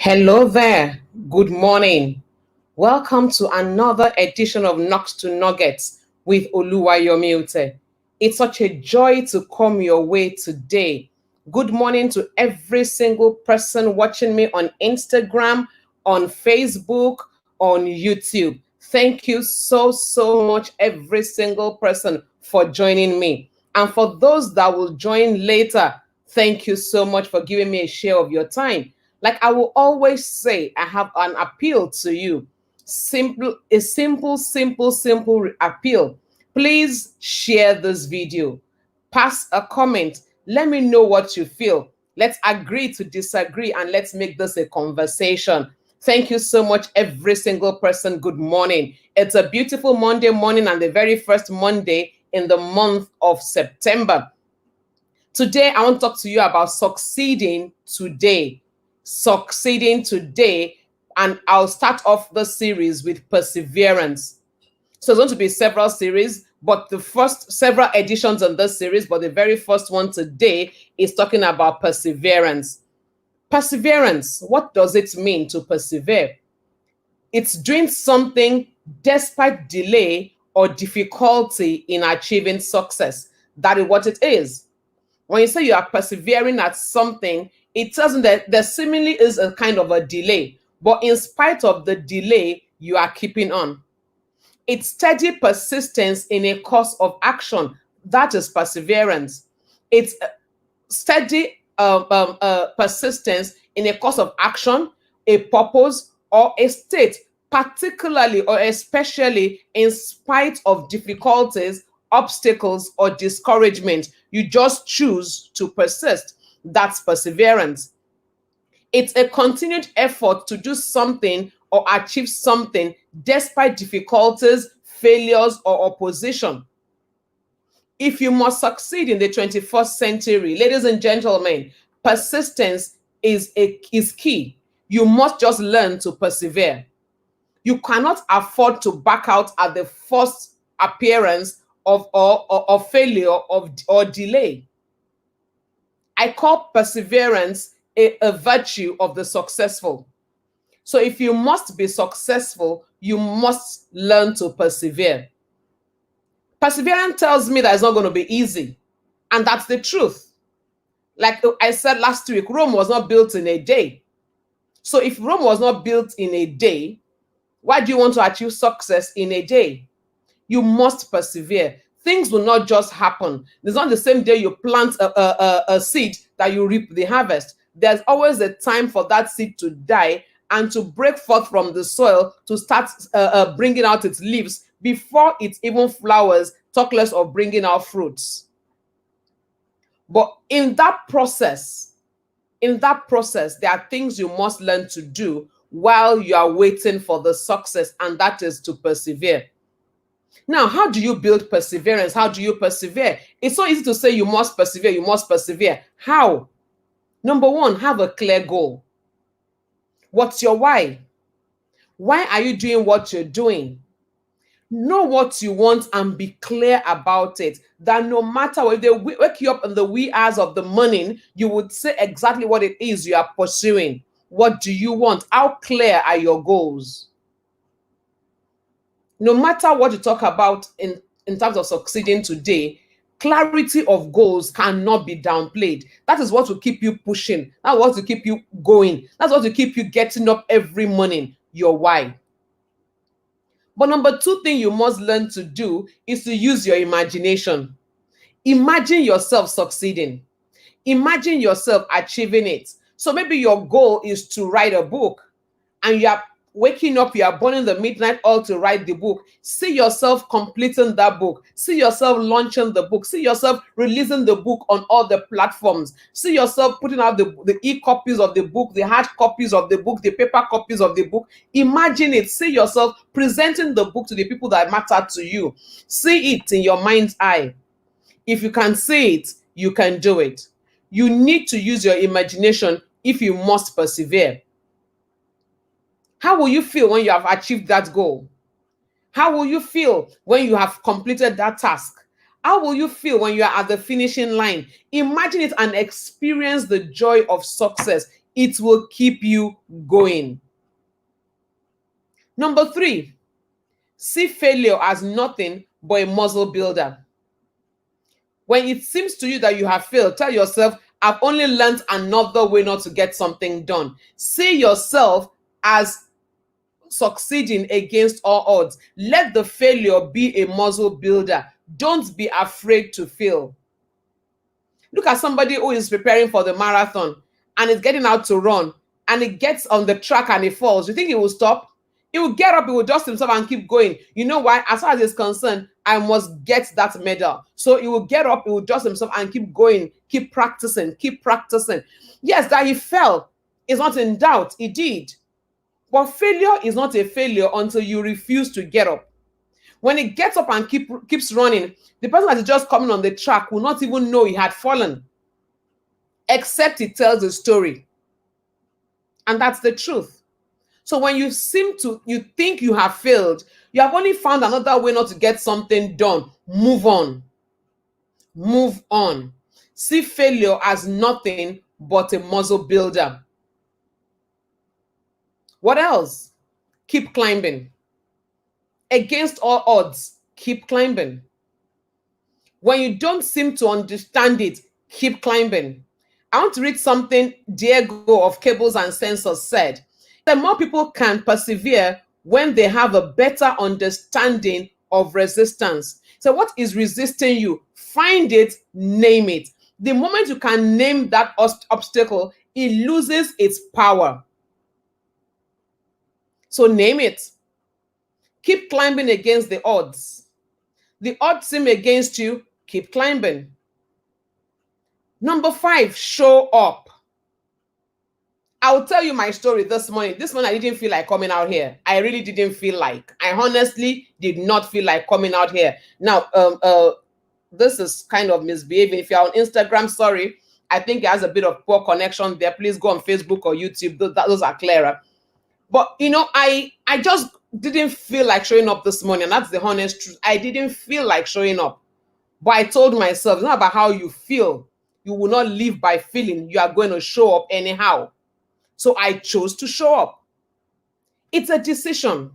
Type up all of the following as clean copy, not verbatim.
Hello there. Good morning. Welcome to another edition of Knocks to Nuggets with Oluwayomi Ute. It's such a joy to come your way today. Good morning to every single person watching me on Instagram, on Facebook, on YouTube. Thank you so much, every single person, for joining me. And for those that will join later, thank you so much for giving me a share of your time. Like I will always say, I have an appeal to you. Simple appeal. Please share this video. Pass a comment. Let me know what you feel. Let's agree to disagree and let's make this a conversation. Thank you so much, every single person. Good morning. It's a beautiful Monday morning and the very first Monday in the month of September. Today, I want to talk to you about succeeding today. Succeeding today. And I'll start off the series with perseverance. So it's going to be several series, but the first several editions on this series, but the very first one today is talking about perseverance. Perseverance, what does it mean to persevere? It's doing something despite delay or difficulty in achieving success. That is what it is. When you say you are persevering at something, it tells me that there seemingly is a kind of a delay, but in spite of the delay, you are keeping on. It's steady persistence in a course of action. That is perseverance. It's steady persistence in a course of action, a purpose, or a state, particularly or especially in spite of difficulties, obstacles, or discouragement. You just choose to persist. That's perseverance. It's a continued effort to do something or achieve something despite difficulties, failures, or opposition. If you must succeed in the 21st century, ladies and gentlemen, persistence is key. You must just learn to persevere. You cannot afford to back out at the first appearance of failure or delay. I call perseverance a virtue of the successful. So if you must be successful, you must learn to persevere. Perseverance tells me that it's not going to be easy. And that's the truth. Like I said last week, Rome was not built in a day. So if Rome was not built in a day, why do you want to achieve success in a day? You must persevere. Things will not just happen. It's not the same day you plant a seed that you reap the harvest. There's always a time for that seed to die and to break forth from the soil to start bringing out its leaves before it even flowers, talk less of bringing out fruits. But in that process, there are things you must learn to do while you are waiting for the success, and that is to persevere. Now, how do you build perseverance? How do you persevere? It's so easy to say you must persevere, you must persevere. How? Number one, have a clear goal. What's your why? Why are you doing what you're doing? Know what you want and be clear about it. That no matter what, if they wake you up in the wee hours of the morning, you would say exactly what it is you are pursuing. What do you want? How clear are your goals? No matter what you talk about in terms of succeeding today, clarity of goals cannot be downplayed. That is what will keep you pushing. That's what will keep you going. That's what will keep you getting up every morning. Your why. But number two thing you must learn to do is to use your imagination. Imagine yourself succeeding. Imagine yourself achieving it. So maybe your goal is to write a book and you are waking up, you are burning the midnight oil to write the book. See yourself completing that book. See yourself launching the book. See yourself releasing the book on all the platforms. See yourself putting out the e-copies of the book, the hard copies of the book, the paper copies of the book. Imagine it. See yourself presenting the book to the people that matter to you. See it in your mind's eye. If you can see it, you can do it. You need to use your imagination if you must persevere. How will you feel when you have achieved that goal? How will you feel when you have completed that task? How will you feel when you are at the finishing line? Imagine it and experience the joy of success. It will keep you going. Number 3, see failure as nothing but a muscle builder. When it seems to you that you have failed, tell yourself, I've only learned another way not to get something done. See yourself as succeeding against all odds. Let the failure be a muscle builder. Don't be afraid to fail. Look at somebody who is preparing for the marathon and is getting out to run, and it gets on the track and it falls. You think he will stop? He will get up, he will dust himself and keep going. You know why? As far as he's concerned, I must get that medal. So he will get up, he will dust himself and keep going, keep practicing, keep practicing. Yes, that he fell is not in doubt. He did. But failure is not a failure until you refuse to get up. When he gets up and keeps running, the person that is just coming on the track will not even know he had fallen, except he tells the story. And that's the truth. So when you think you have failed, you have only found another way not to get something done. Move on. Move on. See failure as nothing but a muscle builder. What else? Keep climbing. Against all odds, keep climbing. When you don't seem to understand it, keep climbing. I want to read something Diego of Cables and Sensors said. The more people can persevere when they have a better understanding of resistance. So what is resisting you? Find it, name it. The moment you can name that obstacle, it loses its power. So name it. Keep climbing against the odds. The odds seem against you, keep climbing. Number 5, show up. I'll tell you my story this morning. This morning, I didn't feel like coming out here. I really didn't feel like. I honestly did not feel like coming out here. Now, this is kind of misbehaving. If you're on Instagram, sorry. I think it has a bit of poor connection there. Please go on Facebook or YouTube. Those are clearer. But, I just didn't feel like showing up this morning. And that's the honest truth. I didn't feel like showing up. But I told myself, it's not about how you feel. You will not live by feeling. You are going to show up anyhow. So I chose to show up. It's a decision.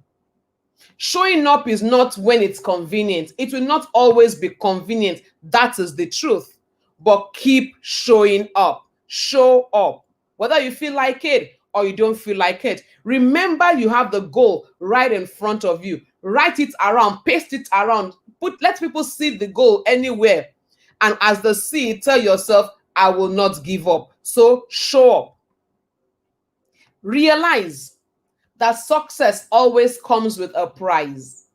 Showing up is not when it's convenient. It will not always be convenient. That is the truth. But keep showing up. Show up. Whether you feel like it or you don't feel like it. Remember, you have the goal right in front of you. Write it around, paste it around. Let people see the goal anywhere. And as they see it, tell yourself, I will not give up. So show up. Realize that success always comes with a prize.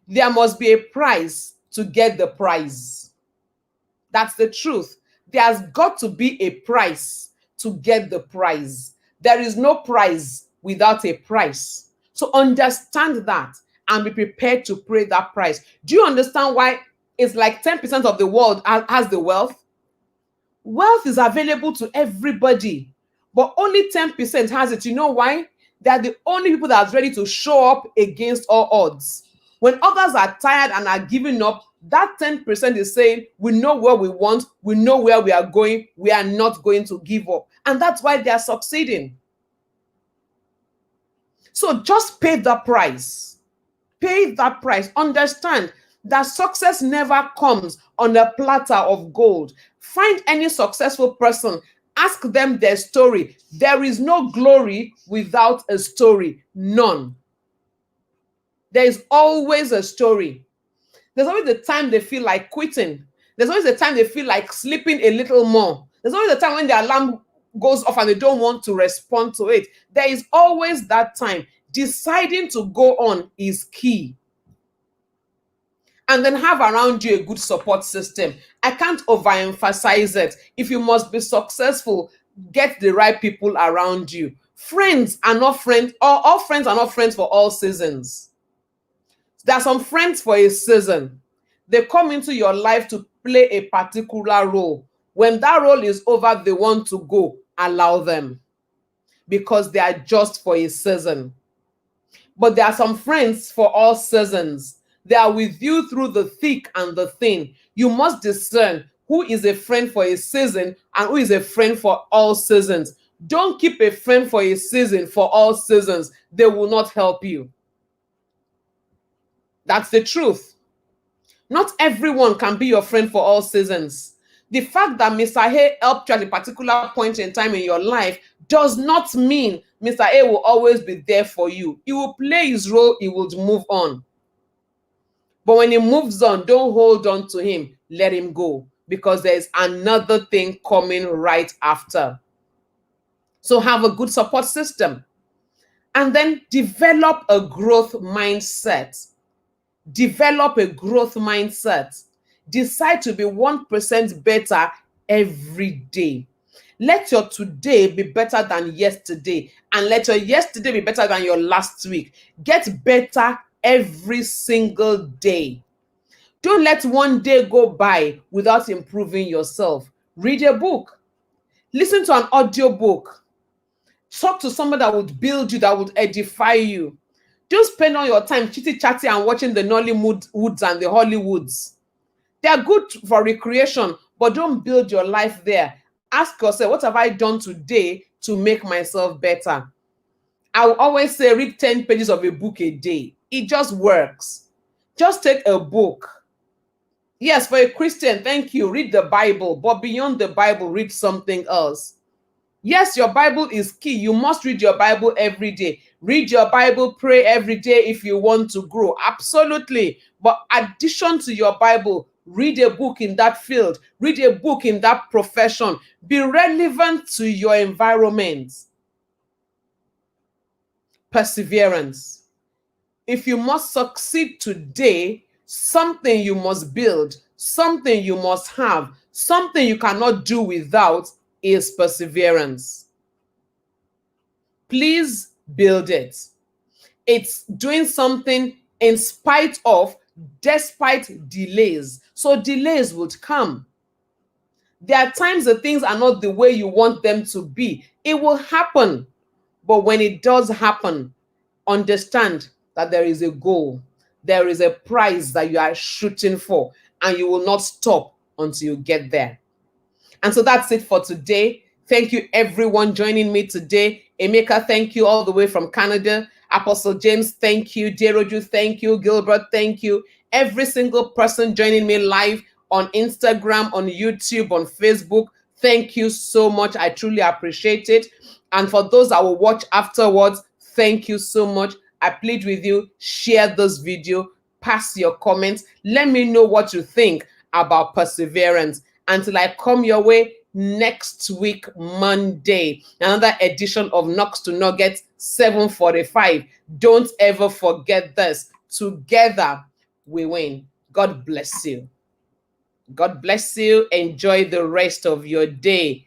There must be a price to get the prize. That's the truth. There's got to be a price to get the prize. There is no prize without a price. So understand that and be prepared to pay that price. Do you understand why it's like 10% of the world has the wealth? Wealth is available to everybody, but only 10% has it. You know why? They're the only people that are ready to show up against all odds. When others are tired and are giving up, that 10% is saying, we know where we want, we know where we are going, we are not going to give up. And that's why they are succeeding. So just pay the price. Pay that price. Understand that success never comes on a platter of gold. Find any successful person. Ask them their story. There is no glory without a story. None. There is always a story. There's always the time they feel like quitting. There's always the time they feel like sleeping a little more. There's always the time when the alarm goes off and they don't want to respond to it. There is always that time. Deciding to go on is key. And then have around you a good support system. I can't overemphasize it. If you must be successful, get the right people around you. Friends are not friends, or all friends are not friends for all seasons. There are some friends for a season. They come into your life to play a particular role. When that role is over, they want to go. Allow them. Because they are just for a season. But there are some friends for all seasons. They are with you through the thick and the thin. You must discern who is a friend for a season and who is a friend for all seasons. Don't keep a friend for a season, for all seasons. They will not help you. That's the truth. Not everyone can be your friend for all seasons. The fact that Mr. A helped you at a particular point in time in your life does not mean Mr. A will always be there for you. He will play his role, he will move on. But when he moves on, don't hold on to him. Let him go, because there's another thing coming right after. So have a good support system. And then develop a growth mindset. Develop a growth mindset. Decide to be 1% better every day. Let your today be better than yesterday, and let your yesterday be better than your last week. Get better every single day. Don't let one day go by without improving yourself. Read a book. Listen to an audio book. Talk to someone that would build you, that would edify you. Don't spend all your time chitty-chatty and watching the Nollywoods and the Hollywoods. They are good for recreation, but don't build your life there. Ask yourself, what have I done today to make myself better? I will always say, read 10 pages of a book a day. It just works. Just take a book. Yes, for a Christian, thank you, read the Bible, but beyond the Bible, read something else. Yes, your Bible is key. You must read your Bible every day. Read your Bible, pray every day if you want to grow. Absolutely. But addition to your Bible, read a book in that field. Read a book in that profession. Be relevant to your environment. Perseverance. If you must succeed today, something you must build, something you must have, something you cannot do without is perseverance. Please build it. It's doing something in spite of, despite delays. So delays would come. There are times that things are not the way you want them to be. It will happen. But when it does happen, understand that there is a goal. There is a prize that you are shooting for, and you will not stop until you get there. And so that's it for today. Thank you, everyone, joining me today. Emeka, thank you, all the way from Canada. Apostle James, thank you. Deroju, thank you. Gilbert, thank you. Every single person joining me live on Instagram, on YouTube, on Facebook, thank you so much. I truly appreciate it. And for those that will watch afterwards, thank you so much. I plead with you, share this video, pass your comments. Let me know what you think about perseverance. Until I come your way next week, Monday, another edition of Knocks to Nuggets, 7:45. Don't ever forget this. Together we win. God bless you. God bless you. Enjoy the rest of your day.